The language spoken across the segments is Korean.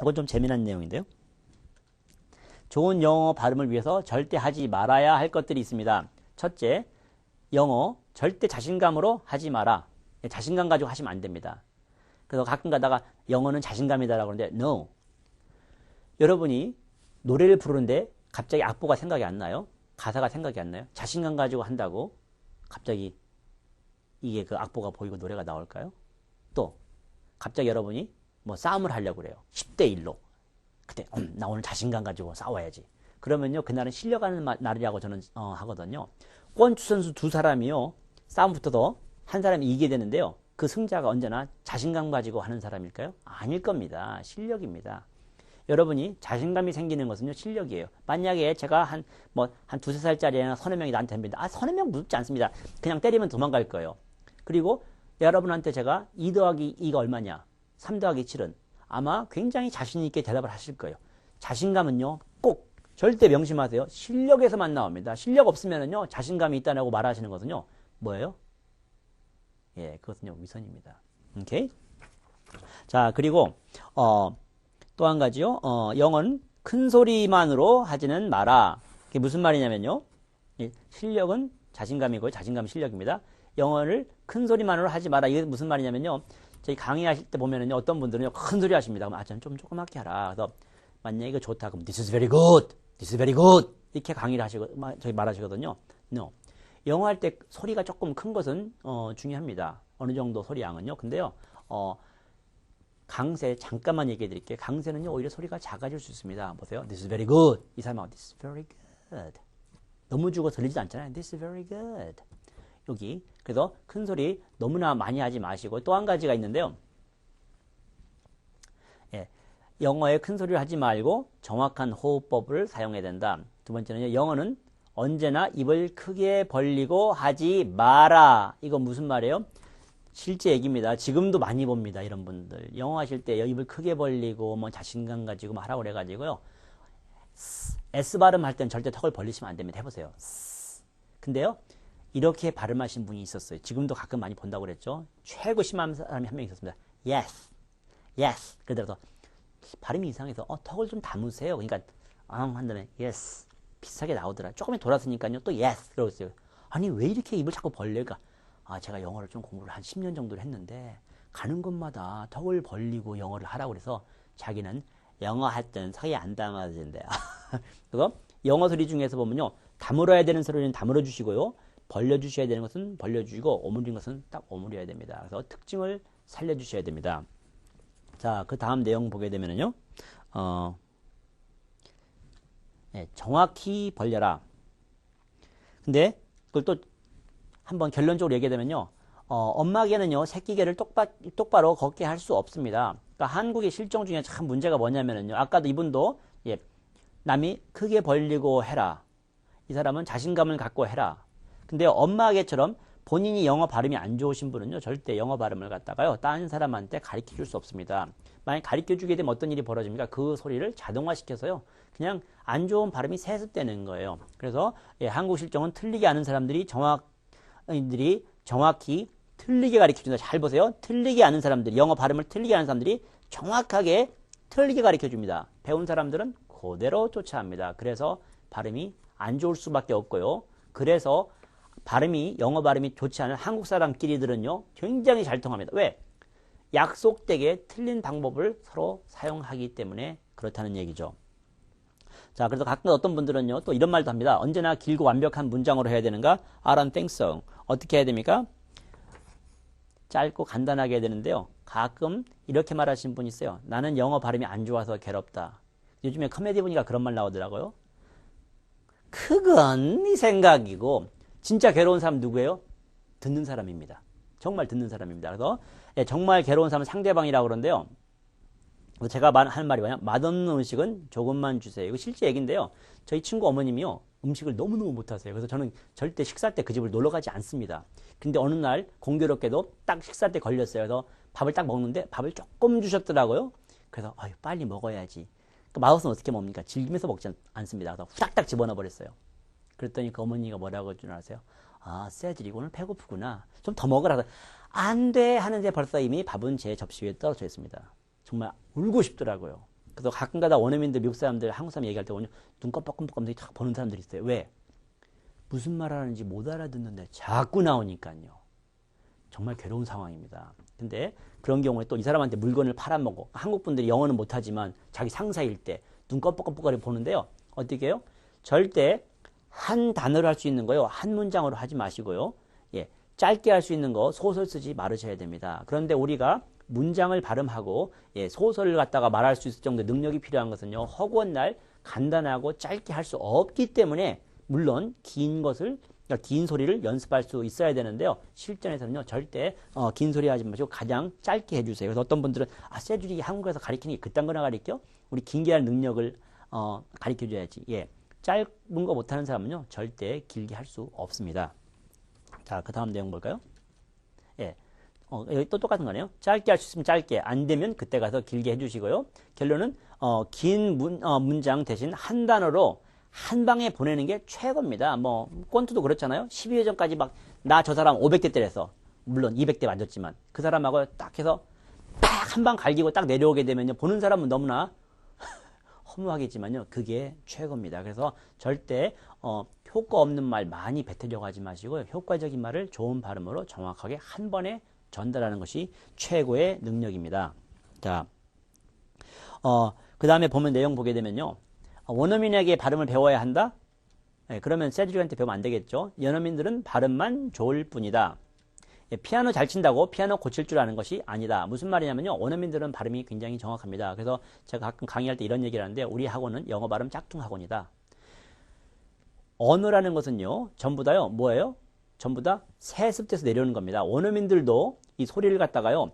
이건 좀 재미난 내용인데요. 좋은 영어 발음을 위해서 절대 하지 말아야 할 것들이 있습니다. 첫째, 영어 절대 자신감으로 하지 마라. 자신감 가지고 하시면 안 됩니다. 그래서 가끔 가다가 영어는 자신감이다라고 그러는데 no. 여러분이 노래를 부르는데 갑자기 악보가 생각이 안 나요? 가사가 생각이 안 나요? 자신감 가지고 한다고 갑자기 이게 그 악보가 보이고 노래가 나올까요? 또 갑자기 여러분이 뭐 싸움을 하려고 그래요. 10대 1로. 그때 나 오늘 자신감 가지고 싸워야지. 그러면요 그날은 실려가는 날이라고 저는 하거든요. 권투 선수 두 사람이요 싸움 붙어도 한 사람이 이기게 되는데요. 그 승자가 언제나 자신감 가지고 하는 사람일까요? 아닐 겁니다. 실력입니다. 여러분이 자신감이 생기는 것은요 실력이에요. 만약에 제가 한 두세 살짜리 애나 서너 명이 나한테 합니다. 서너 명 무섭지 않습니다. 그냥 때리면 도망갈 거예요. 그리고 여러분한테 제가 2 더하기 2가 얼마냐? 3 더하기 7은 아마 굉장히 자신 있게 대답을 하실 거예요. 자신감은요 꼭 절대 명심하세요. 실력에서만 나옵니다. 실력 없으면은요 자신감이 있다고 말하시는 것은요 뭐예요? 예, 그것은요 위선입니다. 오케이? 자, 그리고 또 한 가지요. 영어는 큰 소리만으로 하지는 마라. 그게 무슨 말이냐면요. 실력은 자신감이고요. 자신감은 실력입니다. 영어를 큰 소리만으로 하지 마라. 이게 무슨 말이냐면요. 저희 강의하실 때 보면은요. 어떤 분들은요. 큰 소리 하십니다. 그럼 저는 좀 조그맣게 하라. 그래서 만약에 이거 좋다. 그럼 this is very good. This is very good. 이렇게 강의를 저희 말하시거든요. No. 영어 할 때 소리가 조금 큰 것은 중요합니다. 어느 정도 소리 양은요. 근데요. 강세 잠깐만 얘기해 드릴게요. 강세는요 오히려 소리가 작아질 수 있습니다. 보세요. This is very good. 이 사람하고 This is very good. 너무 죽어 들리지 않잖아요. This is very good. 여기 그래서 큰 소리 너무나 많이 하지 마시고 또 한 가지가 있는데요. 예, 영어에 큰 소리를 하지 말고 정확한 호흡법을 사용해야 된다. 두 번째는요. 영어는 언제나 입을 크게 벌리고 하지 마라. 이거 무슨 말이에요? 실제 얘기입니다. 지금도 많이 봅니다. 이런 분들. 영어 하실 때 입을 크게 벌리고 뭐 자신감 가지고 하라고 그래가지고요. S 발음 할 땐 절대 턱을 벌리시면 안 됩니다. 해보세요. 근데요. 이렇게 발음하신 분이 있었어요. 지금도 가끔 많이 본다고 그랬죠. 최고 심한 사람이 한 명 있었습니다. Yes. Yes. 그러면서 발음이 이상해서 턱을 좀 담으세요. 그러니까 한 다음에 Yes. 비슷하게 나오더라. 조금만 돌았으니까요. 또 Yes. 그러고 있어요. 아니 왜 이렇게 입을 자꾸 벌릴까? 제가 영어를 좀 공부를 한 10년 정도를 했는데 가는 곳마다 턱을 벌리고 영어를 하라고 그래서 자기는 영어 할 땐 서에 안 담아진대요. 그래서 영어 소리 중에서 보면요. 다물어야 되는 소리는 다물어 주시고요. 벌려주셔야 되는 것은 벌려주시고 오므린 것은 딱 오므려야 됩니다. 그래서 특징을 살려주셔야 됩니다. 자, 그 다음 내용 보게 되면은요. 네, 정확히 벌려라. 근데 그걸 또 한번 결론적으로 얘기하자면요. 엄마개는요, 새끼개를 똑바로 걷게 할 수 없습니다. 그러니까 한국의 실정 중에 참 문제가 뭐냐면요. 아까도 이분도, 남이 크게 벌리고 해라. 이 사람은 자신감을 갖고 해라. 근데 엄마개처럼 본인이 영어 발음이 안 좋으신 분은요, 절대 영어 발음을 갖다가요, 다른 사람한테 가르쳐 줄 수 없습니다. 만약 가르쳐 주게 되면 어떤 일이 벌어집니까? 그 소리를 자동화시켜서요, 그냥 안 좋은 발음이 세습되는 거예요. 그래서, 한국 실정은 틀리게 아는 사람들이 정확히 틀리게 가르쳐준다. 잘 보세요. 틀리게 아는 사람들이, 영어 발음을 틀리게 아는 사람들이 정확하게 틀리게 가르쳐줍니다. 배운 사람들은 그대로 쫓아합니다. 그래서 발음이 안 좋을 수밖에 없고요. 그래서 영어 발음이 좋지 않은 한국 사람끼리들은요, 굉장히 잘 통합니다. 왜? 약속되게 틀린 방법을 서로 사용하기 때문에 그렇다는 얘기죠. 자, 그래서 가끔 어떤 분들은요, 또 이런 말도 합니다. 언제나 길고 완벽한 문장으로 해야 되는가? I don't think so. 어떻게 해야 됩니까? 짧고 간단하게 해야 되는데요. 가끔 이렇게 말하시는 분이 있어요. 나는 영어 발음이 안 좋아서 괴롭다. 요즘에 코미디 보니까 그런 말 나오더라고요. 그건 네 생각이고, 진짜 괴로운 사람 누구예요? 듣는 사람입니다. 정말 듣는 사람입니다. 그래서 정말 괴로운 사람은 상대방이라고 그러는데요. 제가 하는 말이 뭐냐? 맛없는 음식은 조금만 주세요. 이거 실제 얘기인데요. 저희 친구 어머님이요. 음식을 너무너무 못하세요. 그래서 저는 절대 식사 때 그 집을 놀러 가지 않습니다. 근데 어느 날 공교롭게도 딱 식사 때 걸렸어요. 그래서 밥을 딱 먹는데 밥을 조금 주셨더라고요. 그래서 빨리 먹어야지. 그 맛없으면 어떻게 먹습니까? 즐기면서 먹지 않습니다. 그래서 후닥닥 집어넣어 버렸어요. 그랬더니 그 어머니가 뭐라고 할 줄 아세요? 쎄들이 오늘 배고프구나. 좀 더 먹으라. 안 돼 하는데 벌써 이미 밥은 제 접시 위에 떨어져 있습니다. 정말 울고 싶더라고요. 그래서 가끔가다 원어민들, 미국 사람들, 한국 사람 얘기할 때 보면 눈 껌뻑껌뻑 탁 보는 사람들이 있어요. 왜? 무슨 말 하는지 못 알아듣는데 자꾸 나오니까요. 정말 괴로운 상황입니다. 근데 그런 경우에 또 이 사람한테 물건을 팔아먹고, 한국 분들이 영어는 못하지만 자기 상사일 때 눈 껌뻑껌뻑거리 보는데요. 어떻게 해요? 절대 한 단어로 할 수 있는 거요. 한 문장으로 하지 마시고요. 예, 짧게 할 수 있는 거 소설 쓰지 말으셔야 됩니다. 그런데 우리가 문장을 발음하고 소설을 갖다가 말할 수 있을 정도의 능력이 필요한 것은요. 허구한 날 간단하고 짧게 할 수 없기 때문에 물론 긴 것을 그러니까 긴 소리를 연습할 수 있어야 되는데요. 실전에서는요. 절대 긴 소리 하지 마시고 가장 짧게 해주세요. 그래서 어떤 분들은 세줄이 한국에서 가리키는 게 그딴 거나 가리켜? 우리 긴게 할 능력을 가리켜줘야지. 예, 짧은 거 못하는 사람은요. 절대 길게 할 수 없습니다. 자, 그 다음 내용 볼까요? 예. 여기 또 똑같은 거네요. 짧게 할 수 있으면 짧게, 안 되면 그때 가서 길게 해주시고요. 결론은 긴 문장 대신 한 단어로 한 방에 보내는 게 최고입니다. 뭐 권투도 그렇잖아요. 12회 전까지 막 나 저 사람 500대 때려서 물론 200대 맞았지만 그 사람하고 딱 해서 딱 한 방 갈기고 딱 내려오게 되면요. 보는 사람은 너무나 허무하겠지만요. 그게 최고입니다. 그래서 절대 효과 없는 말 많이 뱉으려고 하지 마시고요. 효과적인 말을 좋은 발음으로 정확하게 한 번에 전달하는 것이 최고의 능력입니다. 자, 그 다음에 보면 내용 보게 되면요. 원어민에게 발음을 배워야 한다? 네, 그러면 세드릭한테 배우면 안 되겠죠. 원어민들은 발음만 좋을 뿐이다. 피아노 잘 친다고 피아노 고칠 줄 아는 것이 아니다. 무슨 말이냐면요. 원어민들은 발음이 굉장히 정확합니다. 그래서 제가 가끔 강의할 때 이런 얘기를 하는데 우리 학원은 영어 발음 짝퉁 학원이다. 언어라는 것은요. 전부 다요. 뭐예요? 전부 다 세습돼서 내려오는 겁니다. 원어민들도 이 소리를 갖다가요.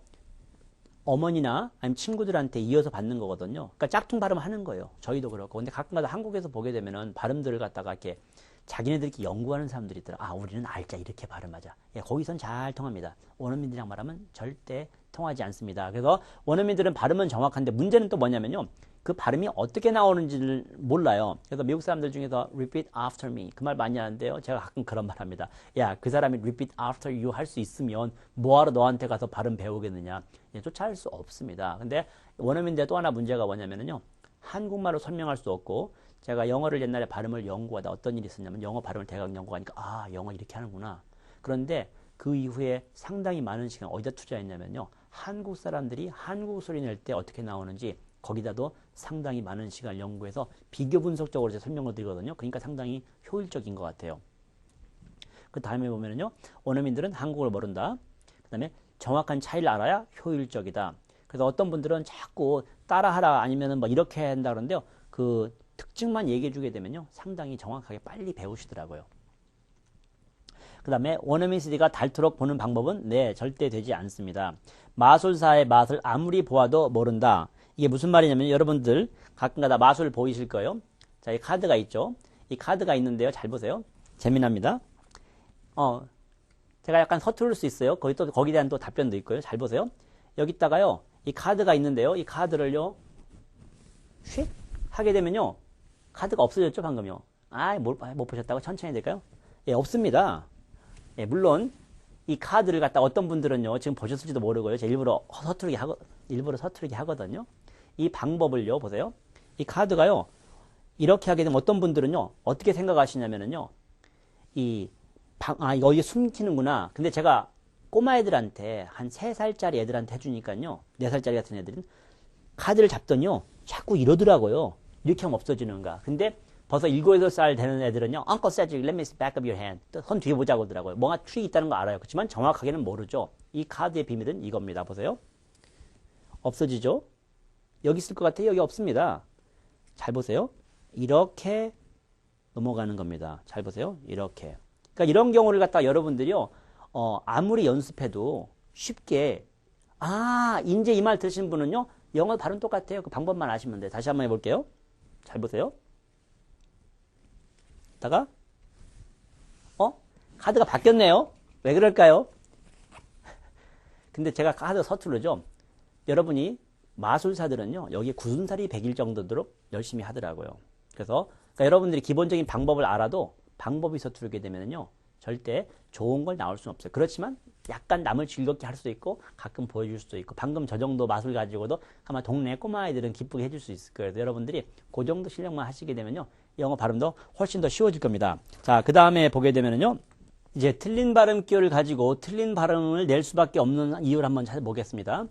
어머니나 아니면 친구들한테 이어서 받는 거거든요. 그러니까 짝퉁 발음 하는 거예요. 저희도 그렇고. 근데 가끔가다 한국에서 보게 되면은 발음들을 갖다가 이렇게 자기네들끼리 연구하는 사람들이 있더라. 아, 우리는 알자. 이렇게 발음하자. 예, 거기선 잘 통합니다. 원어민들이랑 말하면 절대 통하지 않습니다. 그래서 원어민들은 발음은 정확한데 문제는 또 뭐냐면요. 그 발음이 어떻게 나오는지를 몰라요. 그래서 미국 사람들 중에서 repeat after me 그 말 많이 하는데요. 제가 가끔 그런 말 합니다. 야, 그 사람이 repeat after you 할 수 있으면 뭐하러 너한테 가서 발음 배우겠느냐. 예, 쫓아할 수 없습니다. 근데 원어민들 또 하나 문제가 뭐냐면요. 한국말로 설명할 수 없고 제가 영어를 옛날에 발음을 연구하다 어떤 일이 있었냐면 영어 발음을 대강 연구하니까 아, 영어 이렇게 하는구나. 그런데 그 이후에 상당히 많은 시간 어디다 투자했냐면요. 한국 사람들이 한국 소리 낼 때 어떻게 나오는지 거기다도 상당히 많은 시간을 연구해서 비교 분석적으로 제가 설명을 드리거든요. 그러니까 상당히 효율적인 것 같아요. 그 다음에 보면은요. 원어민들은 한국어를 모른다. 그 다음에 정확한 차이를 알아야 효율적이다. 그래서 어떤 분들은 자꾸 따라하라 아니면은 뭐 이렇게 한다 그러는데요. 그 특징만 얘기해 주게 되면요. 상당히 정확하게 빨리 배우시더라고요. 그 다음에 원어민 CD가 닳도록 보는 방법은 네, 절대 되지 않습니다. 마술사의 맛을 아무리 보아도 모른다. 이게 무슨 말이냐면 여러분들 가끔가다 마술 보이실 거예요. 자, 이 카드가 있죠. 이 카드가 있는데요. 잘 보세요. 재미납니다. 제가 약간 서투를 수 있어요. 거기에 대한 또 답변도 있고요. 잘 보세요. 여기다가요. 이 카드가 있는데요. 이 카드를요. 휙 하게 되면요. 카드가 없어졌죠, 방금요. 못 보셨다고? 천천히 될까요? 예, 없습니다. 예, 물론 이 카드를 갖다 어떤 분들은요. 지금 보셨을지도 모르고요. 제가 일부러 서투르게 하거든요. 이 방법을요. 보세요. 이 카드가요. 이렇게 하게 되면 어떤 분들은요. 어떻게 생각하시냐면요. 이거 이게 숨기는구나. 근데 제가 꼬마 애들한테 한 3살짜리 애들한테 해주니까요. 4살짜리 같은 애들은 카드를 잡더니요. 자꾸 이러더라고요. 이렇게 하면 없어지는가. 근데 벌써 7, 8살 되는 애들은요. Uncle Cedric, let me see back of your hand. 손 뒤에 보자고 하더라고요. 뭔가 트릭이 있다는 거 알아요. 그렇지만 정확하게는 모르죠. 이 카드의 비밀은 이겁니다. 보세요. 없어지죠? 여기 있을 것 같아요. 여기 없습니다. 잘 보세요. 이렇게 넘어가는 겁니다. 잘 보세요. 이렇게. 그러니까 이런 경우를 갖다가 여러분들이요. 아무리 연습해도 쉽게 이제 이 말 들으신 분은요. 영어 발음 똑같아요. 그 방법만 아시면 돼요. 다시 한번 해볼게요. 잘 보세요. 다가 카드가 바뀌었네요. 왜 그럴까요? 근데 제가 카드 서투르죠. 여러분이 마술사들은요. 여기에 굳은살이 배길 정도로 열심히 하더라고요. 그래서 그러니까 여러분들이 기본적인 방법을 알아도 방법이 서투르게 되면요. 절대 좋은 걸 나올 수는 없어요. 그렇지만 약간 남을 즐겁게 할 수도 있고 가끔 보여줄 수도 있고 방금 저 정도 맛을 가지고도 아마 동네 꼬마아이들은 기쁘게 해줄 수 있을 거예요. 여러분들이 그 정도 실력만 하시게 되면요. 영어 발음도 훨씬 더 쉬워질 겁니다. 자, 그 다음에 보게 되면요. 이제 틀린 발음 기호를 가지고 틀린 발음을 낼 수밖에 없는 이유를 한번 찾아보겠습니다.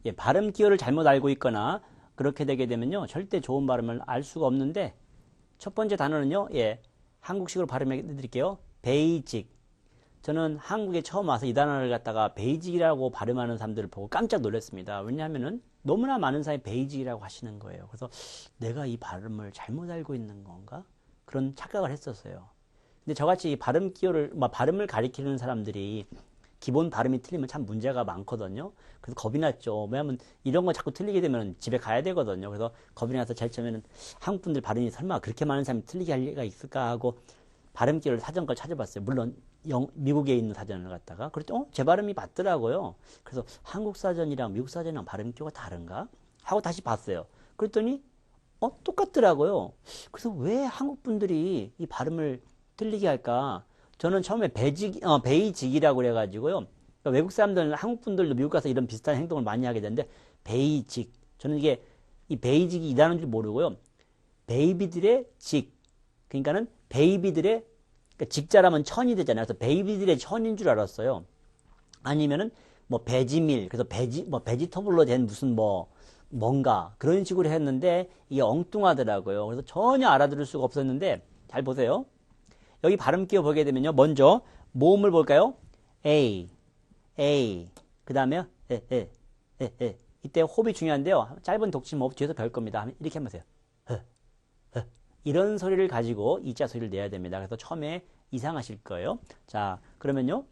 예, 발음 기호를 잘못 알고 있거나 그렇게 되게 되면요. 절대 좋은 발음을 알 수가 없는데 첫 번째 단어는요. 예, 한국식으로 발음해 드릴게요. 베이직. 저는 한국에 처음 와서 이 단어를 갖다가 베이직이라고 발음하는 사람들을 보고 깜짝 놀랐습니다. 왜냐하면은 너무나 많은 사람이 베이직이라고 하시는 거예요. 그래서 내가 이 발음을 잘못 알고 있는 건가? 그런 착각을 했었어요. 근데 저같이 발음 기호를, 발음을 가리키는 사람들이 기본 발음이 틀리면 참 문제가 많거든요. 그래서 겁이 났죠. 왜냐하면 이런 거 자꾸 틀리게 되면 집에 가야 되거든요. 그래서 겁이 나서 제일 처음에는 한국 분들 발음이 설마 그렇게 많은 사람이 틀리게 할 리가 있을까 하고 발음 기호를 사전 걸 찾아봤어요. 물론 미국에 있는 사전을 갖다가 그랬더니 제 발음이 맞더라고요. 그래서 한국 사전이랑 미국 사전이랑 발음 기호가 다른가 하고 다시 봤어요. 그랬더니 똑같더라고요. 그래서 왜 한국 분들이 이 발음을 틀리게 할까? 저는 처음에 베이직이라고 그래가지고요. 그러니까 외국 사람들은 한국 분들도 미국 가서 이런 비슷한 행동을 많이 하게 되는데 베이직. 저는 이게 이 베이직이 이 단어인 줄 모르고요. 베이비들의 직. 그러니까는 베이비들의 그러니까 직자라면 천이 되잖아요. 그래서 베이비들의 천인 줄 알았어요. 아니면은 베지밀. 그래서 베지터블로 된 무슨 뭔가 그런 식으로 했는데 이게 엉뚱하더라고요. 그래서 전혀 알아들을 수가 없었는데 잘 보세요. 여기 발음 기호 보게 되면요. 먼저 모음을 볼까요? A, 그 다음에 에. 이때 호흡이 중요한데요. 짧은 독침 호흡 뒤에서 배울 겁니다. 이렇게 한번 하세요. 이런 소리를 가지고 이자 소리를 내야 됩니다. 그래서 처음에 이상하실 거예요. 자, 그러면요.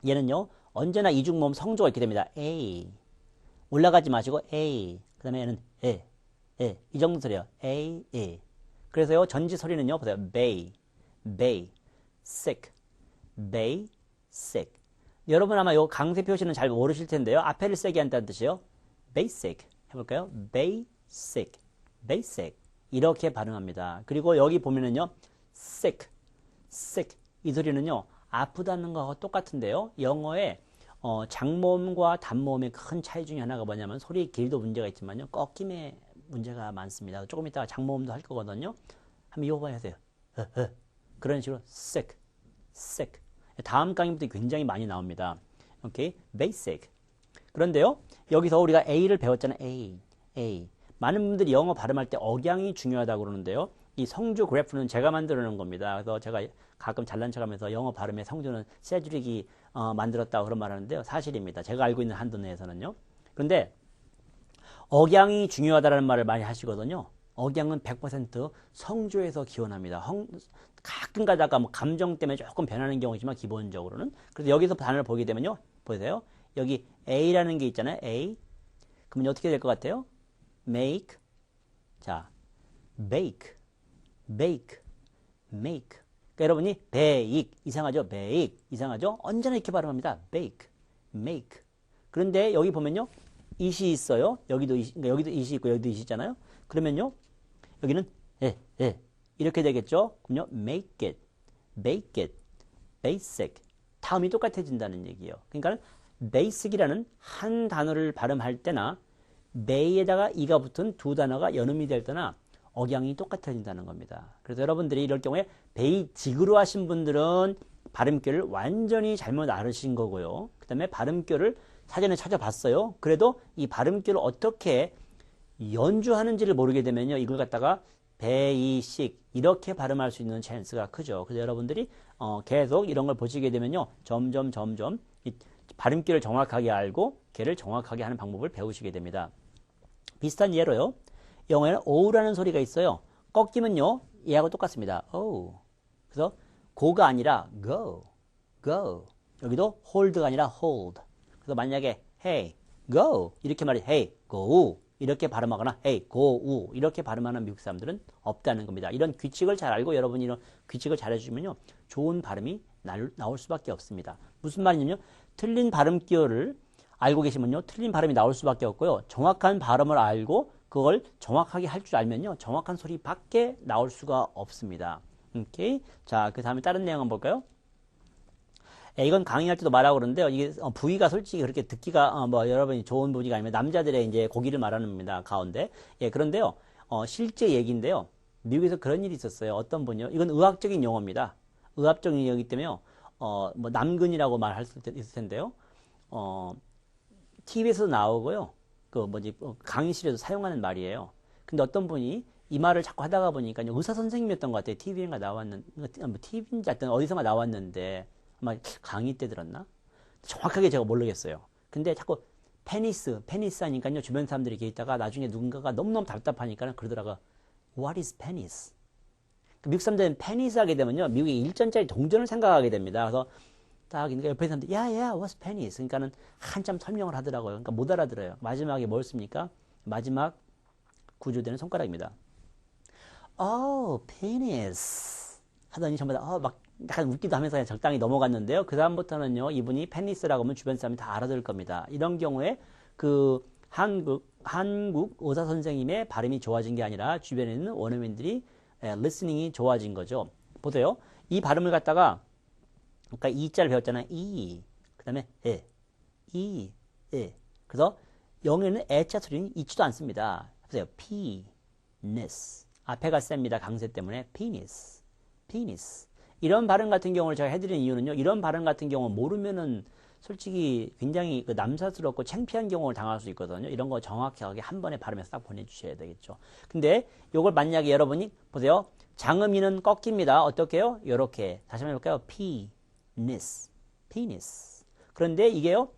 얘는요. 언제나 이중모음 성조가 있게 됩니다. A. 올라가지 마시고 A. 그 다음에 얘는 에. 이 정도 소리예요. A. 그래서요. 전지 소리는요. 보세요. bay, sick, sick. 여러분 아마 요 강세 표시는 잘 모르실 텐데요. 앞에를 세게 한다는 뜻이에요. basic. 해볼까요? basic. 이렇게 발음합니다. 그리고 여기 보면은요. sick. 이 소리는요. 아프다는 거하고 똑같은데요. 영어에 장모음과 단모음의 큰 차이 중에 하나가 뭐냐면 소리 길도 문제가 있지만요. 꺾임의 문제가 많습니다. 조금 이따가 장모음도 할 거거든요. 한번 이거 봐야 돼요. 그런 식으로 sick. 다음 강의부터 굉장히 많이 나옵니다. 오케이, basic. 그런데요, 여기서 우리가 A를 배웠잖아요. A. 많은 분들이 영어 발음할 때 억양이 중요하다고 그러는데요. 이 성조 그래프는 제가 만들어 놓은 겁니다. 그래서 제가 가끔 잘난 척하면서 영어 발음의 성조는 세주릭이 만들었다고 그런 말 하는데요. 사실입니다. 제가 알고 있는 한도 내에서는요. 그런데 억양이 중요하다는 말을 많이 하시거든요. 억양은 100% 성조에서 기원합니다. 가끔 가다가 감정 때문에 조금 변하는 경우지만 기본적으로는. 그래서 여기서 단어를 보게 되면요. 보세요. 여기 A라는 게 있잖아요. A. 그러면 어떻게 될 것 같아요? make. 자, bake. 그러니까 여러분이 bake. 이상하죠? bake. 이상하죠? 언제나 이렇게 발음합니다. bake. make. 그런데 여기 보면요. it이 있어요. 여기도 it이 있고 여기도 it이 있잖아요. 그러면요. 여기는 이렇게 되겠죠. 그럼요. make it, bake it, basic. 다음이 똑같아진다는 얘기예요. 그러니까 basic이라는 한 단어를 발음할 때나 may에다가 이가 붙은 두 단어가 연음이 될 때나 억양이 똑같아진다는 겁니다. 그래서 여러분들이 이럴 경우에 베이직으로 하신 분들은 발음결을 완전히 잘못 알으신 거고요. 그 다음에 발음결을 사전에 찾아봤어요. 그래도 이 발음결을 어떻게 연주하는지를 모르게 되면요. 이걸 갖다가 베이식 이렇게 발음할 수 있는 찬스가 크죠. 그래서 여러분들이 계속 이런 걸 보시게 되면요. 점점 이 발음결을 정확하게 알고 걔를 정확하게 하는 방법을 배우시게 됩니다. 비슷한 예로요. 영어에는 O라는 소리가 있어요. 꺾이면요. 얘하고 똑같습니다. O. 그래서 go가 아니라 go. 여기도 hold가 아니라 hold. 그래서 만약에 hey, go 이렇게 말해 hey, go 이렇게 발음하거나 hey, go 이렇게 발음하는 미국 사람들은 없다는 겁니다. 이런 규칙을 잘 알고 여러분이 이런 규칙을 잘 해주면요. 좋은 발음이 나올 수밖에 없습니다. 무슨 말이냐면요. 틀린 발음 기호를 알고 계시면요. 틀린 발음이 나올 수밖에 없고요. 정확한 발음을 알고 그걸 정확하게 할 줄 알면요. 정확한 소리밖에 나올 수가 없습니다. 오케이. 자, 그 다음에 다른 내용 한번 볼까요? 예, 이건 강의할 때도 말하고 그러는데요. 이게 부위가 솔직히 그렇게 듣기가 뭐 여러분이 좋은 부위가 아니면 남자들의 이제 고기를 말하는 겁니다. 가운데. 예, 그런데요. 실제 얘기인데요. 미국에서 그런 일이 있었어요. 어떤 분이요. 이건 의학적인 용어입니다. 의학적인 용어이기 때문에요. 뭐 남근이라고 말할 수 있을 텐데요. TV에서도 나오고요. 그 뭐지 강의실에서 사용하는 말이에요. 근데 어떤 분이 이 말을 자꾸 하다가 보니까 의사 선생님이었던 것 같아요. TV인가 나왔는 TV인지 하여튼 어디선가 나왔는데 아마 강의 때 들었나? 정확하게 제가 모르겠어요. 근데 자꾸 페니스 하니까요. 주변 사람들이 이렇게 있다가 나중에 누군가가 너무너무 답답하니까 그러더라고. What is penis? 미국 사람들은 페니스 하게 되면요. 미국의 일전짜리 동전을 생각하게 됩니다. 그래서 딱 있는 옆에 사람들 야야 what's penis? 그러니까는 한참 설명을 하더라고요. 그러니까 못 알아들어요. 마지막에 뭐였습니까? 마지막 구조되는 손가락입니다. Oh, penis. 하더니 전부 다 막 약간 웃기도 하면서 그냥 적당히 넘어갔는데요. 그 다음부터는요. 이분이 페니스라고 하면 주변 사람이 다 알아들을 겁니다. 이런 경우에 그 한국 의사 선생님의 발음이 좋아진 게 아니라 주변에 있는 원어민들이 리스닝이 좋아진 거죠. 보세요. 이 발음을 갖다가 그러니까 이자를 배웠잖아요. 그 다음에 그래서 영어에는 에자 소리는 있지도 않습니다. 보세요. penis. 앞에가 셉니다. 강세 때문에 penis. 이런 발음 같은 경우를 제가 해드리는 이유는요. 이런 발음 같은 경우는 모르면은 솔직히 굉장히 남사스럽고 창피한 경우를 당할 수 있거든요. 이런 거 정확하게 한 번에 발음해서 딱 보내주셔야 되겠죠. 근데 요걸 만약에 여러분이 보세요. 장음이는 꺾입니다. 어떻게요? 요렇게. 다시 한번 해볼까요? penis. 그런데 이게요.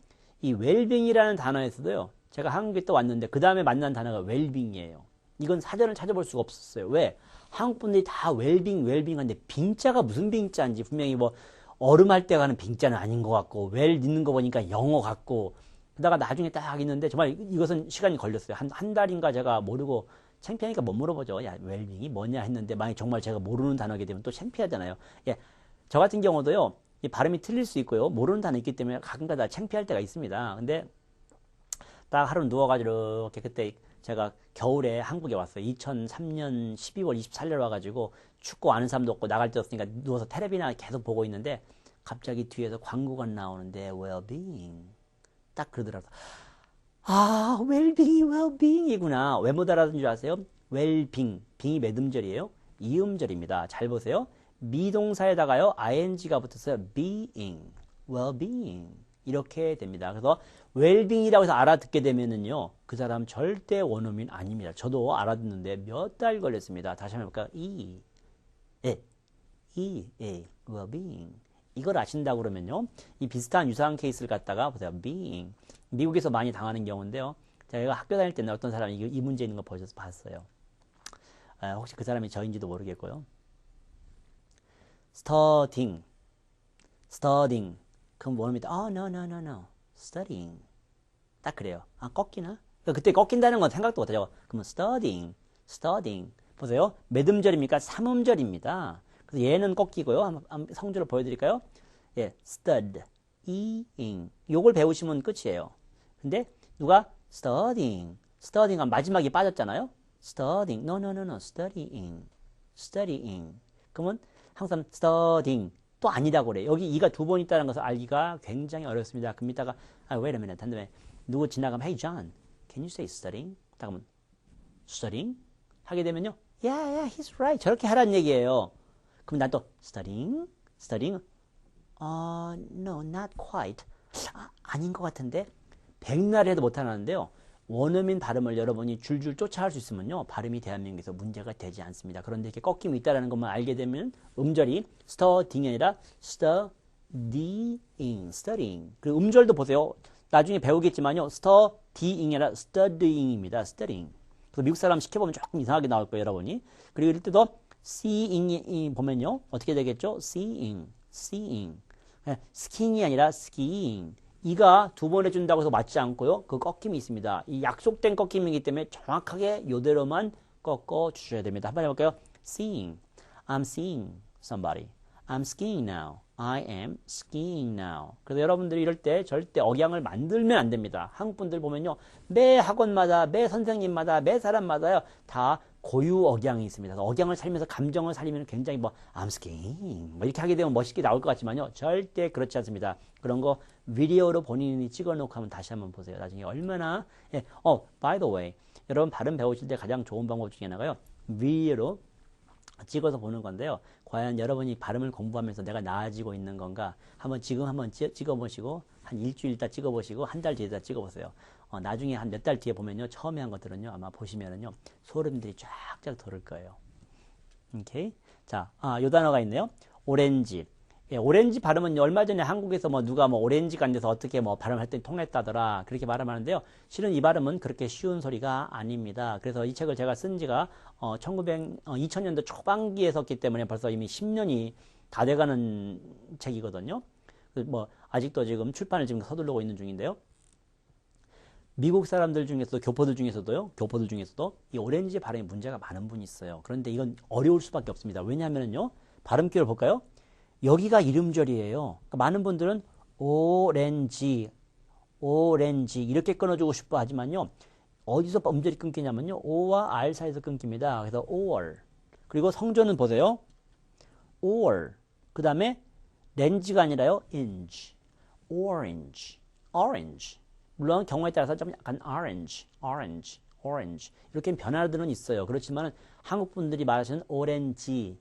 이 웰빙이라는 단어에서도요. 제가 한국에 또 왔는데 그 다음에 만난 단어가 웰빙이에요. 이건 사전을 찾아볼 수가 없었어요. 왜? 한국 분들이 다 웰빙 한데 빙자가 무슨 빙자인지 분명히 뭐 얼음할 때 가는 빙자는 아닌 것 같고 웰 있는 거 보니까 영어 같고 그러다가 나중에 딱 있는데 정말 이것은 시간이 걸렸어요. 한 달인가 제가 모르고 창피하니까 못 물어보죠. 야 웰빙이 뭐냐 했는데 만약 정말 제가 모르는 단어게 되면 또 창피하잖아요. 예, 저 같은 경우도요. 이 발음이 틀릴 수 있고요. 모르는 단어 있기 때문에 가끔가다 창피할 때가 있습니다. 근데 딱 하루 누워가지고 이렇게 그때 제가 겨울에 한국에 왔어요. 2003년 12월 24일 와가지고 춥고 아는 사람도 없고 나갈 데 없으니까 누워서 텔레비나 계속 보고 있는데 갑자기 뒤에서 광고가 나오는데 well-being 딱 그러더라고요. 아 well-being이구나. 왜 못 알아듣는 줄 아세요? well-being 빙이 몇 음절이에요? 2음절입니다. 잘 보세요. 미동사에다가요 ing가 붙었어요. being well-being 이렇게 됩니다. 그래서 웰빙이라고 해서 알아듣게 되면은요, 그 사람 절대 원어민 아닙니다. 저도 알아듣는데 몇 달 걸렸습니다. 다시 한번 해볼까요? well-being. 이걸 아신다고 그러면요, 이 비슷한 유사한 케이스를 갖다가 보세요. being. 미국에서 많이 당하는 경우인데요. 제가 학교 다닐 때는 어떤 사람이 이 문제 있는 거 보셔서 봤어요. 혹시 그 사람이 저인지도 모르겠고요. studying. 그럼 원어민이 no. studying. 딱 그래요. 아, 꺾이나? 그때 꺾인다는 건 생각도 못하죠. 그러면 studying. 보세요. 몇 음절입니까? 3음절입니다. 그래서 얘는 꺾이고요. 한번 성조를 보여드릴까요? 예, studying. 요걸 배우시면 끝이에요. 근데 누가 studying 하면 마지막에 빠졌잖아요. studying. no. studying. 그러면 항상 studying. 또 아니라고 그래. 여기 이가 두 번 있다는 것을 알기가 굉장히 어렵습니다. 그럼 이따가 wait a minute. 한다음에 누구 지나가면 hey John, can you say studying? 딱 하면 studying? 하게 되면요. Yeah, he's right. 저렇게 하라는 얘기예요. 그럼 난 또 studying? No, not quite. 아닌 것 같은데. 백날 해도 못하는데요. 원어민 발음을 여러분이 줄줄 쫓아갈 수 있으면요. 발음이 대한민국에서 문제가 되지 않습니다. 그런데 이렇게 꺾임이 있다는 것만 알게 되면 음절이 studying이 아니라 studying. 그리고 음절도 보세요. 나중에 배우겠지만요. studying이 아니라 studying입니다. studying. 그래서 미국 사람 시켜보면 조금 이상하게 나올 거예요. 여러분이. 그리고 이럴 때도 seeing이 보면요. 어떻게 되겠죠? seeing. skiing이 아니라 skiing. 이가 두 번 해준다고 해서 맞지 않고요. 그 꺾임이 있습니다. 이 약속된 꺾임이기 때문에 정확하게 요대로만 꺾어 주셔야 됩니다. 한번 해볼까요? Seeing. I'm seeing somebody. I'm skiing now. I am skiing now. 그래서 여러분들이 이럴 때 절대 억양을 만들면 안 됩니다. 한국 분들 보면요. 매 학원마다, 매 선생님마다, 매 사람마다요. 다 고유 억양이 있습니다. 억양을 살면서 감정을 살리면 굉장히 뭐 I'm skiing 뭐 이렇게 하게 되면 멋있게 나올 것 같지만요. 절대 그렇지 않습니다. 그런 거 비디오로 본인이 찍어놓고 하면 다시 한번 보세요. 나중에 얼마나 by the way 여러분 발음 배우실 때 가장 좋은 방법 중에 하나가요. 비디오로 찍어서 보는 건데요. 과연 여러분이 발음을 공부하면서 내가 나아지고 있는 건가? 지금 한번 찍어보시고, 한 일주일 있다 찍어보시고, 한 달 뒤에 다 찍어보세요. 나중에 한 몇 달 뒤에 보면요. 처음에 한 것들은요. 아마 보시면은요. 소름들이 쫙쫙 돋을 거예요. 오케이? 자, 요 단어가 있네요. 오렌지. 예, 오렌지 발음은 얼마 전에 한국에서 누가 오렌지가 안 돼서 어떻게 발음할 때 통했다더라. 그렇게 발음하는데요. 실은 이 발음은 그렇게 쉬운 소리가 아닙니다. 그래서 이 책을 제가 쓴 지가 2000년도 초반기에 썼기 때문에 벌써 이미 10년이 다 돼가는 책이거든요. 아직도 지금 출판을 지금 서두르고 있는 중인데요. 미국 사람들 중에서도 교포들 중에서도 이 오렌지 발음에 문제가 많은 분이 있어요. 그런데 이건 어려울 수밖에 없습니다. 왜냐하면요. 발음기를 볼까요? 여기가 이름절이에요. 그러니까 많은 분들은 오렌지 이렇게 끊어주고 싶어 하지만요. 어디서 음절이 끊기냐면요. O와 R 사이에서 끊깁니다. 그래서 or. 그리고 성조는 보세요. or. 그 다음에 렌지가 아니라요. inge. orange. 물론 경우에 따라서 좀 약간 orange. 이렇게 변화들은 있어요. 그렇지만 한국 분들이 말하시는 오렌지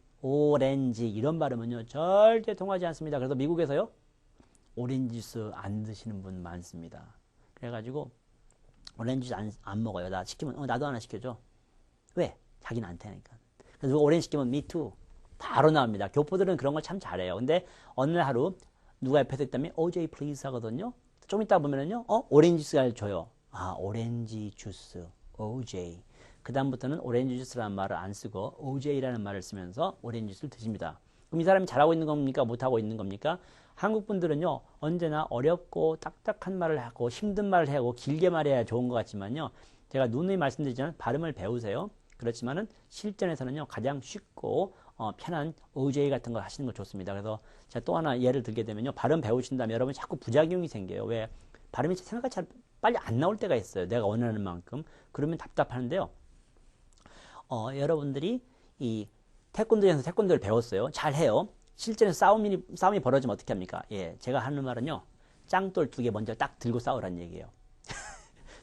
이런 발음은요. 절대 통하지 않습니다. 그래서 미국에서요. 오렌지 주스 안 드시는 분 많습니다. 그래가지고 오렌지 주스 안 먹어요. 나 시키면 나도 하나 시켜줘. 왜? 자기는 안 타니까. 그래서 오렌지 시키면 me too. 바로 나옵니다. 교포들은 그런 걸 참 잘해요. 근데 어느 날 하루 누가 옆에서 있다면 OJ please 하거든요. 좀 이따 보면은요. 오렌지 주스를 줘요. 오렌지 주스 OJ. 그 다음부터는 오렌지 주스라는 말을 안 쓰고 OJ라는 말을 쓰면서 오렌지 주스를 드십니다. 그럼 이 사람이 잘하고 있는 겁니까? 못하고 있는 겁니까? 한국 분들은요. 언제나 어렵고 딱딱한 말을 하고 힘든 말을 하고 길게 말해야 좋은 것 같지만요. 제가 누누이 말씀드리지만 발음을 배우세요. 그렇지만은 실전에서는요. 가장 쉽고 편한 OJ 같은 거 하시는 거 좋습니다. 그래서 제가 또 하나 예를 들게 되면요. 발음 배우신다면 여러분 자꾸 부작용이 생겨요. 왜? 발음이 생각같이 빨리 안 나올 때가 있어요. 내가 원하는 만큼. 그러면 답답하는데요. 여러분들이 이 태권도에서 태권도를 배웠어요. 잘해요. 실전에서 싸움이 벌어지면 어떻게 합니까? 예, 제가 하는 말은요. 짱돌 2개 먼저 딱 들고 싸우라는 얘기예요.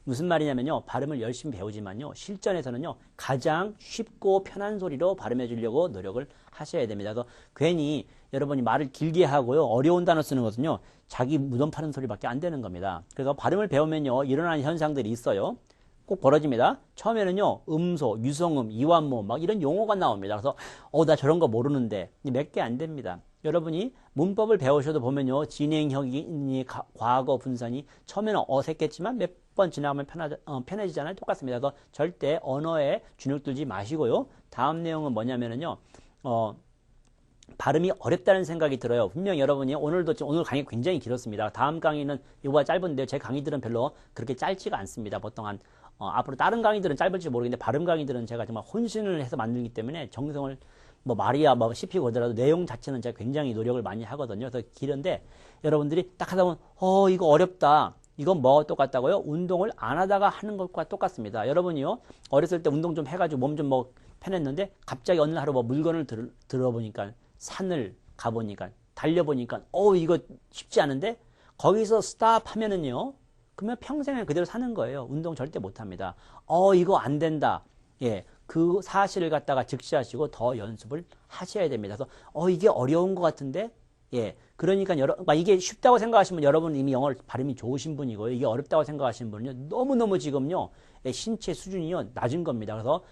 무슨 말이냐면요. 발음을 열심히 배우지만요. 실전에서는요. 가장 쉽고 편한 소리로 발음해 주려고 노력을 하셔야 됩니다. 그래서 괜히 여러분이 말을 길게 하고요. 어려운 단어 쓰는 것은요. 자기 무덤 파는 소리밖에 안 되는 겁니다. 그래서 발음을 배우면요. 일어나는 현상들이 있어요. 꼭 벌어집니다. 처음에는요. 음소, 유성음, 이완모 막 이런 용어가 나옵니다. 그래서 나 저런 거 모르는데 몇 개 안 됩니다. 여러분이 문법을 배우셔도 보면요. 진행형이 과거 분사니 처음에는 어색했지만 몇 번 지나가면 편해지잖아요. 똑같습니다. 그래서 절대 언어에 주눅 들지 마시고요. 다음 내용은 뭐냐면은요. 발음이 어렵다는 생각이 들어요. 분명 여러분이 오늘 강의 굉장히 길었습니다. 다음 강의는 이거보다 짧은데요. 제 강의들은 별로 그렇게 짧지가 않습니다. 보통 앞으로 다른 강의들은 짧을지 모르겠는데 발음 강의들은 제가 정말 혼신을 해서 만들기 때문에 정성을 말이야 씹히고 그러더라도 내용 자체는 제가 굉장히 노력을 많이 하거든요. 그래서 길은데 여러분들이 딱 하다 보면 이거 어렵다. 이건 뭐가 똑같다고요? 운동을 안 하다가 하는 것과 똑같습니다. 여러분이요. 어렸을 때 운동 좀 해가지고 몸 좀 편했는데 갑자기 어느 하루 물건을 들어보니까 산을 가보니까 달려보니까 이거 쉽지 않은데 거기서 스탑 하면은요. 그러면 평생을 그대로 사는 거예요. 운동 절대 못합니다. 이거 안 된다. 예, 그 사실을 갖다가 직시하시고 더 연습을 하셔야 됩니다. 그래서 이게 어려운 것 같은데 예, 그러니까 이게 쉽다고 생각하시면 여러분 이미 영어 발음이 좋으신 분이고요. 이게 어렵다고 생각하시는 분은요. 너무너무 지금요. 신체 수준이요. 낮은 겁니다. 그래서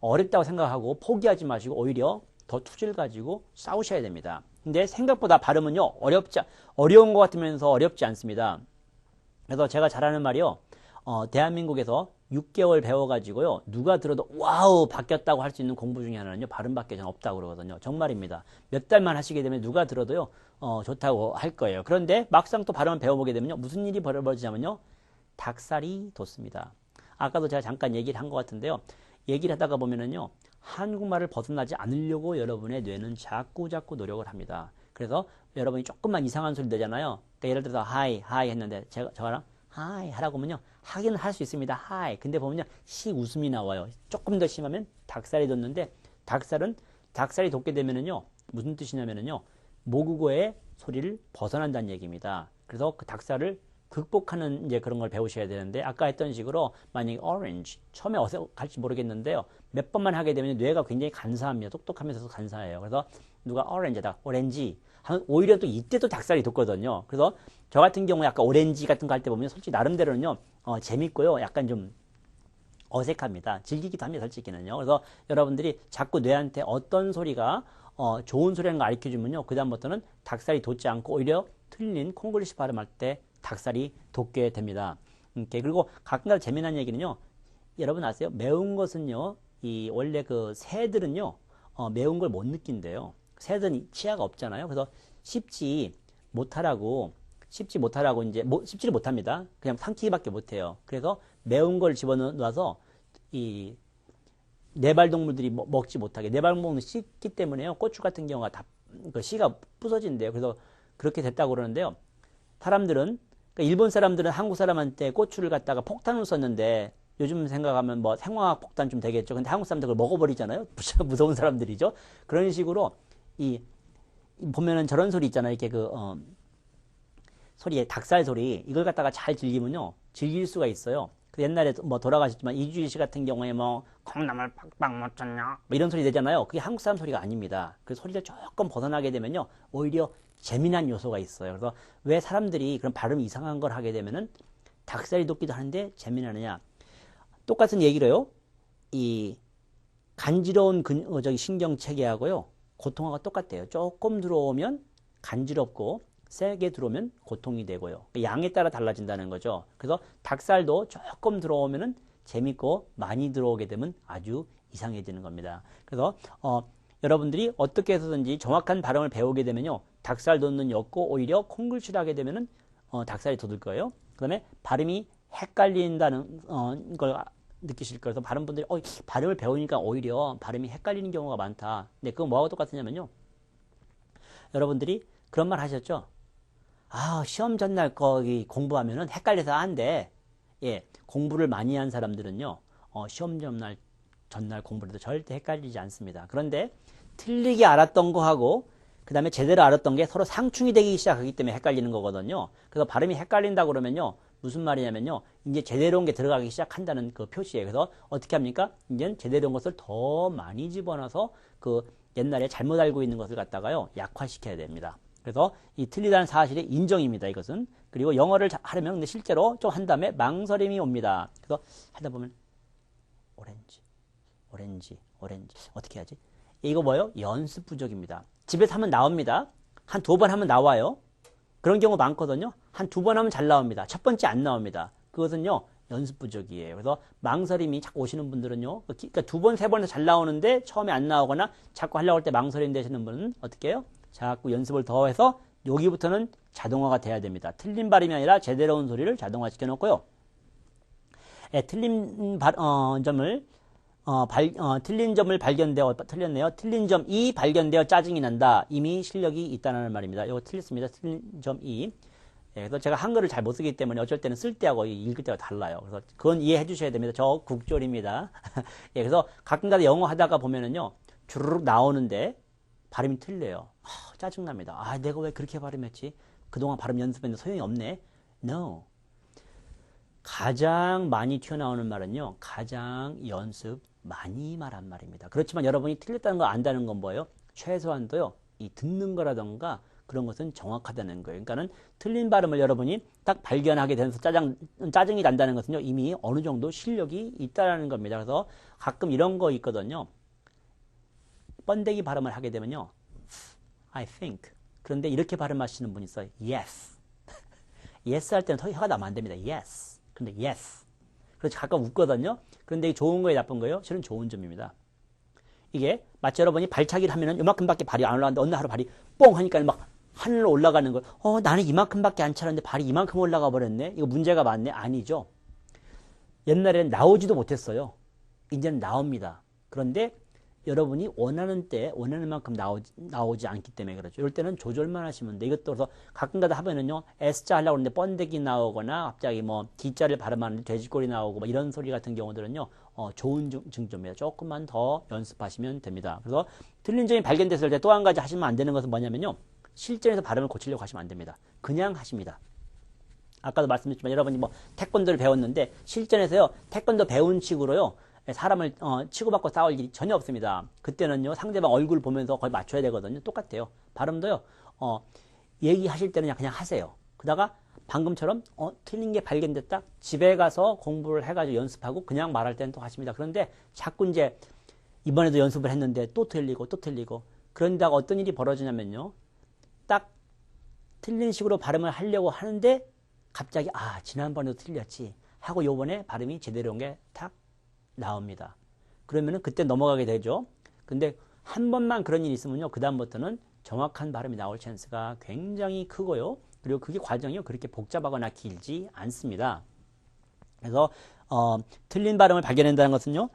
어렵다고 생각하고 포기하지 마시고 오히려 더 투지를 가지고 싸우셔야 됩니다. 근데 생각보다 발음은요. 어려운 것 같으면서 어렵지 않습니다. 그래서 제가 잘하는 말이요. 대한민국에서 6개월 배워가지고요. 누가 들어도 와우 바뀌었다고 할 수 있는 공부 중에 하나는요. 발음밖에 전 없다고 그러거든요. 정말입니다. 몇 달만 하시게 되면 누가 들어도요. 좋다고 할 거예요. 그런데 막상 또 발음을 배워보게 되면요. 무슨 일이 벌어지냐면요. 닭살이 돋습니다. 아까도 제가 잠깐 얘기를 한 것 같은데요. 얘기를 하다가 보면은요. 한국말을 벗어나지 않으려고 여러분의 뇌는 자꾸 노력을 합니다. 그래서 여러분이 조금만 이상한 소리 내잖아요. 그러니까 예를 들어서 hi, hi 했는데 저랑 hi 하라고 하면요. 하기는 할 수 있습니다. hi. 근데 보면요. 시 웃음이 나와요. 조금 더 심하면 닭살이 돋는데 닭살이 돋게 되면은요. 무슨 뜻이냐면은요. 모국어의 소리를 벗어난다는 얘기입니다. 그래서 그 닭살을 극복하는 이제 그런 걸 배우셔야 되는데 아까 했던 식으로 만약에 orange 처음에 어색할지 모르겠는데요. 몇 번만 하게 되면 뇌가 굉장히 간사합니다. 똑똑하면서도 간사해요. 그래서 누가 orange다, 오렌지 하면 오히려 또 이때 또 닭살이 돋거든요. 그래서 저 같은 경우에 아까 오렌지 같은 거 할 때 보면 솔직히 나름대로는요. 재밌고요. 약간 좀 어색합니다. 즐기기도 합니다. 솔직히는요. 그래서 여러분들이 자꾸 뇌한테 어떤 소리가 좋은 소리라는 걸 가르쳐주면요. 그 다음부터는 닭살이 돋지 않고 오히려 틀린 콩글리시 발음할 때 닭살이 돋게 됩니다. 그리고 가끔가다 재미난 얘기는요. 여러분 아세요? 매운 것은요. 원래 그 새들은요. 매운 걸 못 느낀대요. 새들은 치아가 없잖아요. 그래서 씹지 못하라고 이제 씹지를 못합니다. 그냥 삼키기밖에 못해요. 그래서 매운 걸 집어넣어서 이 네발동물들이 먹지 못하게 네발동물 씹기 때문에요. 고추 같은 경우가 다 그 씨가 부서진대요. 그래서 그렇게 됐다고 그러는데요. 사람들은 그러니까 일본 사람들은 한국 사람한테 고추를 갖다가 폭탄을 썼는데 요즘 생각하면 뭐 생화학 폭탄 좀 되겠죠. 근데 한국 사람들 그걸 먹어버리잖아요. 무서운 사람들이죠. 그런 식으로 보면은 저런 소리 있잖아요. 이렇게 소리에 닭살 소리 이걸 갖다가 잘 즐기면요. 즐길 수가 있어요. 옛날에 뭐 돌아가셨지만 이주일 씨 같은 경우에 뭐 콩나물 팍팍 못 쳤냐 뭐 이런 소리 내잖아요. 그게 한국 사람 소리가 아닙니다. 그 소리를 조금 벗어나게 되면요. 오히려 재미난 요소가 있어요. 그래서 왜 사람들이 그런 발음 이상한 걸 하게 되면은 닭살이 돋기도 하는데 재미나느냐. 똑같은 얘기로요. 이 간지러운 신경 체계하고요. 고통하고 똑같대요. 조금 들어오면 간지럽고 세게 들어오면 고통이 되고요. 양에 따라 달라진다는 거죠. 그래서 닭살도 조금 들어오면은 재밌고 많이 들어오게 되면 아주 이상해지는 겁니다. 그래서 여러분들이 어떻게 해서든지 정확한 발음을 배우게 되면요. 닭살 돋는 였고 오히려 콩글씨를 하게 되면은 닭살이 돋을 거예요. 그 다음에 발음이 헷갈린다는 걸 느끼실 거예요. 그래서 발음분들이 발음을 배우니까 오히려 발음이 헷갈리는 경우가 많다. 근데 그건 뭐하고 똑같으냐면요. 여러분들이 그런 말 하셨죠? 시험 전날 거기 공부하면은 헷갈려서 안 돼. 예, 공부를 많이 한 사람들은요, 시험 전날 공부를 해도 절대 헷갈리지 않습니다. 그런데 틀리게 알았던 거하고, 그 다음에 제대로 알았던 게 서로 상충이 되기 시작하기 때문에 헷갈리는 거거든요. 그래서 발음이 헷갈린다고 그러면요, 무슨 말이냐면요, 이제 제대로 온 게 들어가기 시작한다는 그 표시예요. 그래서 어떻게 합니까? 이제는 제대로 온 것을 더 많이 집어넣어서 옛날에 잘못 알고 있는 것을 갖다가요, 약화시켜야 됩니다. 그래서 이 틀리다는 사실이 인정입니다. 이것은. 그리고 영어를 하려면 근데 실제로 좀 한 다음에 망설임이 옵니다. 그래서 하다 보면 오렌지 어떻게 하지? 이거 뭐예요? 연습 부족입니다. 집에서 하면 나옵니다. 한 2번 하면 나와요. 그런 경우 많거든요. 한 2번 하면 잘 나옵니다. 첫 번째 안 나옵니다. 그것은요. 연습 부족이에요. 그래서 망설임이 자꾸 오시는 분들은요. 그러니까 2번, 3번에서 잘 나오는데 처음에 안 나오거나 자꾸 하려고 할 때 망설임 되시는 분은 어떻게 해요? 자꾸 연습을 더 해서 여기부터는 자동화가 돼야 됩니다. 틀린 발음이 아니라 제대로 온 소리를 자동화 시켜놓고요. 틀린 점을 틀렸네요. 틀린 점이 발견되어 짜증이 난다. 이미 실력이 있다는 말입니다. 이거 틀렸습니다. 틀린 점이. 그래서 제가 한글을 잘 못 쓰기 때문에 어쩔 때는 쓸 때하고 읽을 때가 달라요. 그래서 그건 이해해 주셔야 됩니다. 저 국졸입니다. 그래서 가끔가다 영어 하다가 보면은요. 주르륵 나오는데 발음이 틀려요. 짜증납니다. 내가 왜 그렇게 발음했지? 그동안 발음 연습했는데 소용이 없네. No. 가장 많이 튀어나오는 말은요. 가장 연습 많이 말한 말입니다. 그렇지만 여러분이 틀렸다는 걸 안다는 건 뭐예요? 최소한도요. 이 듣는 거라던가 그런 것은 정확하다는 거예요. 그러니까는 틀린 발음을 여러분이 딱 발견하게 되면서 짜증이 난다는 것은요. 이미 어느 정도 실력이 있다는 겁니다. 그래서 가끔 이런 거 있거든요. 번데기 발음을 하게 되면요. I think. 그런데 이렇게 발음하시는 분이 있어요. Yes. yes 할 때는 혀가 나면 안 됩니다. Yes. 근데 yes. 그래서 가끔 웃거든요. 그런데 이게 좋은 거예요, 나쁜 거예요? 실은 좋은 점입니다. 이게 마치 여러분이 발차기를 하면은 이만큼밖에 발이 안 올라가는데 어느 하루 발이 뽕 하니까 막 하늘로 올라가는 거예요. 나는 이만큼밖에 안 차는데 발이 이만큼 올라가 버렸네. 이거 문제가 많네. 아니죠. 옛날에는 나오지도 못했어요. 이제는 나옵니다. 그런데 여러분이 원하는 때 원하는 만큼 나오지 않기 때문에 그렇죠. 이럴 때는 조절만 하시면 돼. 이것도 그래서 가끔가다 하면은요 S자 하려고 하는데 번데기 나오거나 갑자기 뭐 D자를 발음하는데 돼지꼬리 나오고 뭐 이런 소리 같은 경우들은요 좋은 증조입니다. 조금만 더 연습하시면 됩니다. 그래서 틀린 점이 발견됐을 때 또 한 가지 하시면 안 되는 것은 뭐냐면요 실전에서 발음을 고치려고 하시면 안 됩니다. 그냥 하십니다. 아까도 말씀드렸지만 여러분이 뭐 태권도를 배웠는데 실전에서요 태권도 배운 식으로요 사람을 치고받고 싸울 일이 전혀 없습니다. 그때는요 상대방 얼굴 보면서 거의 맞춰야 되거든요. 똑같아요. 발음도요 얘기하실 때는 그냥 하세요. 그러다가 방금처럼 틀린 게 발견됐다. 집에 가서 공부를 해가지고 연습하고 그냥 말할 때는 또 하십니다. 그런데 자꾸 이제 이번에도 연습을 했는데 또 틀리고 그런다가 어떤 일이 벌어지냐면요 딱 틀린 식으로 발음을 하려고 하는데 갑자기 지난번에도 틀렸지 하고 요번에 발음이 제대로 온 게 탁 나옵니다. 그러면은 그때 넘어가게 되죠. 근데 한 번만 그런 일이 있으면요 그 다음부터는 정확한 발음이 나올 찬스가 굉장히 크고요. 그리고 그게 과정이 그렇게 복잡하거나 길지 않습니다. 그래서 틀린 발음을 발견한다는 것은요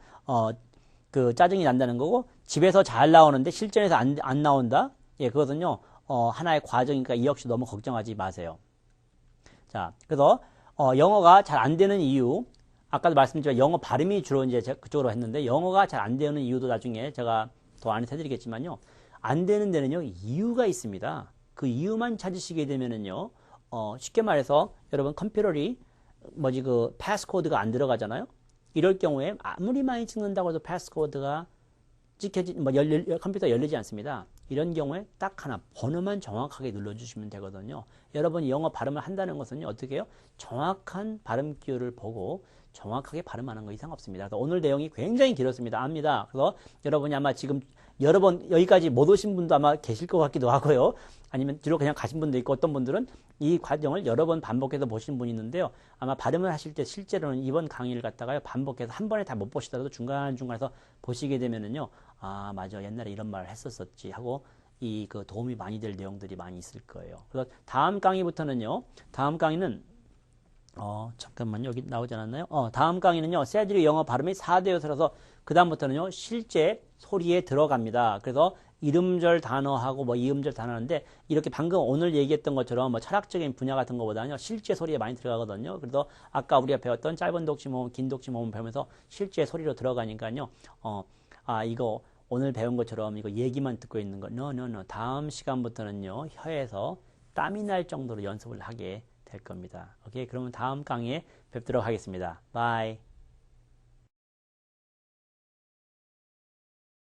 그 짜증이 난다는 거고 집에서 잘 나오는데 실전에서 안 나온다. 예, 그것은요 하나의 과정이니까 이 역시 너무 걱정하지 마세요. 자, 그래서 영어가 잘 안 되는 이유, 아까도 말씀드렸지만 영어 발음이 주로 이제 그쪽으로 했는데 영어가 잘 안 되는 이유도 나중에 제가 더 안에서 해드리겠지만요. 안 되는 데는요 이유가 있습니다. 그 이유만 찾으시게 되면은요 쉽게 말해서 여러분 컴퓨터리 그 패스코드가 안 들어가잖아요. 이럴 경우에 아무리 많이 찍는다고 해도 패스코드가 컴퓨터 열리지 않습니다. 이런 경우에 딱 하나 번호만 정확하게 눌러주시면 되거든요. 여러분이 영어 발음을 한다는 것은 어떻게 해요? 정확한 발음 기호를 보고 정확하게 발음하는 거 이상 없습니다. 그래서 오늘 내용이 굉장히 길었습니다. 압니다. 그래서 여러분이 아마 지금 여러 번 여기까지 못 오신 분도 아마 계실 것 같기도 하고요. 아니면 뒤로 그냥 가신 분도 있고 어떤 분들은 이 과정을 여러 번 반복해서 보신 분이 있는데요. 아마 발음을 하실 때 실제로는 이번 강의를 갖다가요. 반복해서 한 번에 다 못 보시더라도 중간중간에서 보시게 되면은요. 맞아. 옛날에 이런 말을 했었었지 하고 그 도움이 많이 될 내용들이 많이 있을 거예요. 그래서 다음 강의부터는요. 다음 강의는 잠깐만요. 여기 나오지 않았나요? 다음 강의는요. 세드리 영어 발음이 4대 요소라서 그 다음부터는요. 실제 소리에 들어갑니다. 그래서 이음절 단어하고 뭐 이음절 단어인데 이렇게 방금 오늘 얘기했던 것처럼 뭐 철학적인 분야 같은 것보다는요. 실제 소리에 많이 들어가거든요. 그래서 아까 우리가 배웠던 짧은 독심호흡, 긴 독심호흡 배우면서 실제 소리로 들어가니까요. 이거 오늘 배운 것처럼 이거 얘기만 듣고 있는 거. No. 다음 시간부터는요. 혀에서 땀이 날 정도로 연습을 하게 될 겁니다. 오케이. 그러면 다음 강의에 뵙도록 하겠습니다. 바이.